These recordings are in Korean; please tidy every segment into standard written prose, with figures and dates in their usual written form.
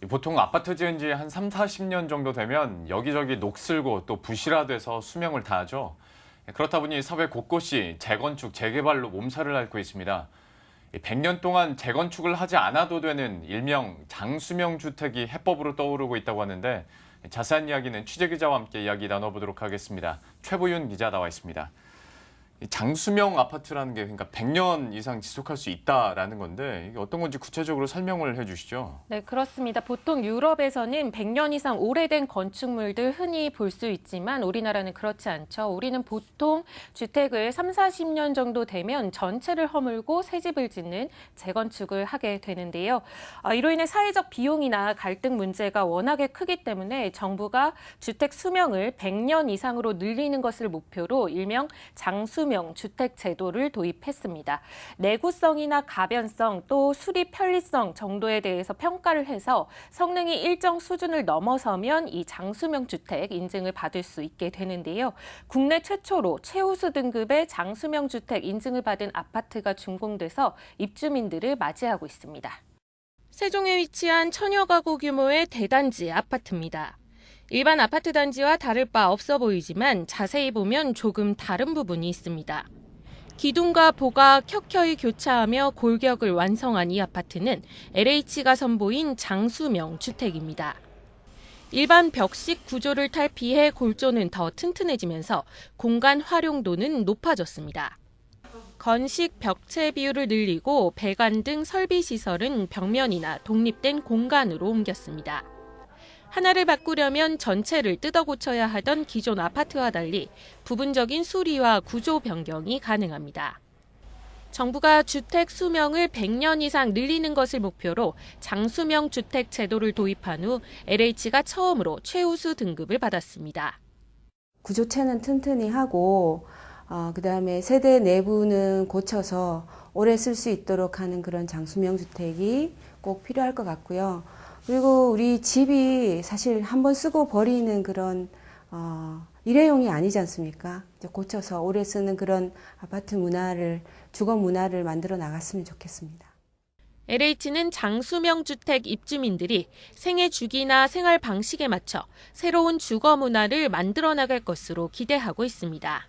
보통 아파트 지은 지 한 3, 40년 정도 되면 여기저기 녹슬고 또 부실화돼서 수명을 다하죠. 그렇다 보니 사회 곳곳이 재건축, 재개발로 몸살을 앓고 있습니다. 100년 동안 재건축을 하지 않아도 되는 일명 장수명 주택이 해법으로 떠오르고 있다고 하는데 자세한 이야기는 취재기자와 함께 이야기 나눠보도록 하겠습니다. 최보윤 기자 나와 있습니다. 이 장수명 아파트라는 게 그러니까 100년 이상 지속할 수 있다라는 건데 이게 어떤 건지 구체적으로 설명을 해주시죠. 네, 그렇습니다. 보통 유럽에서는 100년 이상 오래된 건축물들 흔히 볼 수 있지만 우리나라는 그렇지 않죠. 우리는 보통 주택을 3, 40년 정도 되면 전체를 허물고 새 집을 짓는 재건축을 하게 되는데요. 이로 인해 사회적 비용이나 갈등 문제가 워낙에 크기 때문에 정부가 주택 수명을 100년 이상으로 늘리는 것을 목표로 일명 장수명 주택 제도를 도입했습니다. 내구성이나 가변성 또 수리 편리성 정도에 대해서 평가를 해서 성능이 일정 수준을 넘어서면 이 장수명 주택 인증을 받을 수 있게 되는데요. 국내 최초로 최우수 등급의 장수명 주택 인증을 받은 아파트가 준공돼서 입주민들을 맞이하고 있습니다. 세종에 위치한 천여 가구 규모의 대단지 아파트입니다. 일반 아파트 단지와 다를 바 없어 보이지만 자세히 보면 조금 다른 부분이 있습니다. 기둥과 보가 켜켜이 교차하며 골격을 완성한 이 아파트는 LH가 선보인 장수명 주택입니다. 일반 벽식 구조를 탈피해 골조는 더 튼튼해지면서 공간 활용도는 높아졌습니다. 건식 벽체 비율을 늘리고 배관 등 설비 시설은 벽면이나 독립된 공간으로 옮겼습니다. 하나를 바꾸려면 전체를 뜯어 고쳐야 하던 기존 아파트와 달리 부분적인 수리와 구조 변경이 가능합니다. 정부가 주택 수명을 100년 이상 늘리는 것을 목표로 장수명 주택 제도를 도입한 후 LH가 처음으로 최우수 등급을 받았습니다. 구조체는 튼튼히 하고 그다음에 세대 내부는 고쳐서 오래 쓸 수 있도록 하는 그런 장수명 주택이 꼭 필요할 것 같고요. 그리고 우리 집이 사실 한번 쓰고 버리는 그런 일회용이 아니지 않습니까? 이제 고쳐서 오래 쓰는 그런 아파트 문화를, 주거 문화를 만들어 나갔으면 좋겠습니다. LH는 장수명 주택 입주민들이 생애 주기나 생활 방식에 맞춰 새로운 주거 문화를 만들어 나갈 것으로 기대하고 있습니다.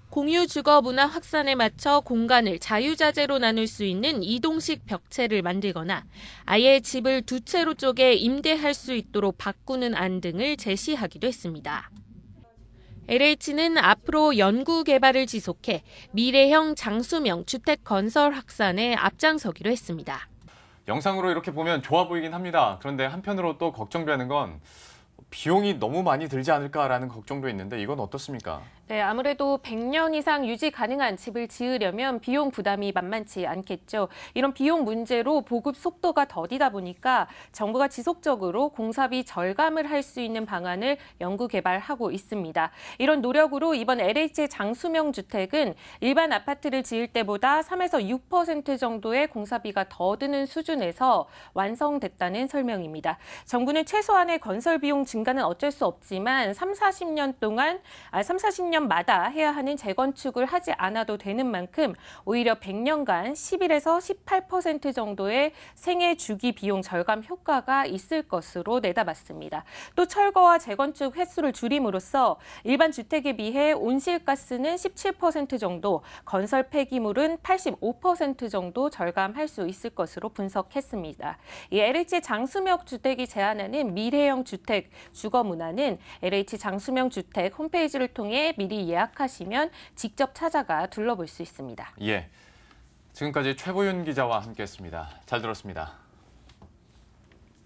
공유 주거 문화 확산에 맞춰 공간을 자유자재로 나눌 수 있는 이동식 벽체를 만들거나 아예 집을 두 채로 쪼개 임대할 수 있도록 바꾸는 안 등을 제시하기도 했습니다. LH는 앞으로 연구 개발을 지속해 미래형 장수명 주택 건설 확산에 앞장서기로 했습니다. 영상으로 이렇게 보면 좋아 보이긴 합니다. 그런데 한편으로 또 걱정되는 건 비용이 너무 많이 들지 않을까라는 걱정도 있는데 이건 어떻습니까? 네, 아무래도 100년 이상 유지 가능한 집을 지으려면 비용 부담이 만만치 않겠죠. 이런 비용 문제로 보급 속도가 더디다 보니까 정부가 지속적으로 공사비 절감을 할 수 있는 방안을 연구 개발하고 있습니다. 이런 노력으로 이번 LH의 장수명 주택은 일반 아파트를 지을 때보다 3에서 6% 정도의 공사비가 더 드는 수준에서 완성됐다는 설명입니다. 정부는 최소한의 건설 비용 증가는 어쩔 수 없지만 3, 40년마다 해야 하는 재건축을 하지 않아도 되는 만큼 오히려 100년간 11에서 18% 정도의 생애 주기 비용 절감 효과가 있을 것으로 내다봤습니다. 또 철거와 재건축 횟수를 줄임으로써 일반 주택에 비해 온실가스는 17% 정도, 건설 폐기물은 85% 정도 절감할 수 있을 것으로 분석했습니다. 이 LH 장수명 주택이 제안하는 미래형 주택 주거 문화는 LH 장수명 주택 홈페이지를 통해 미리 예약하시면 직접 찾아가 둘러볼 수 있습니다. 예, 지금까지 최보윤 기자와 함께했습니다. 잘 들었습니다.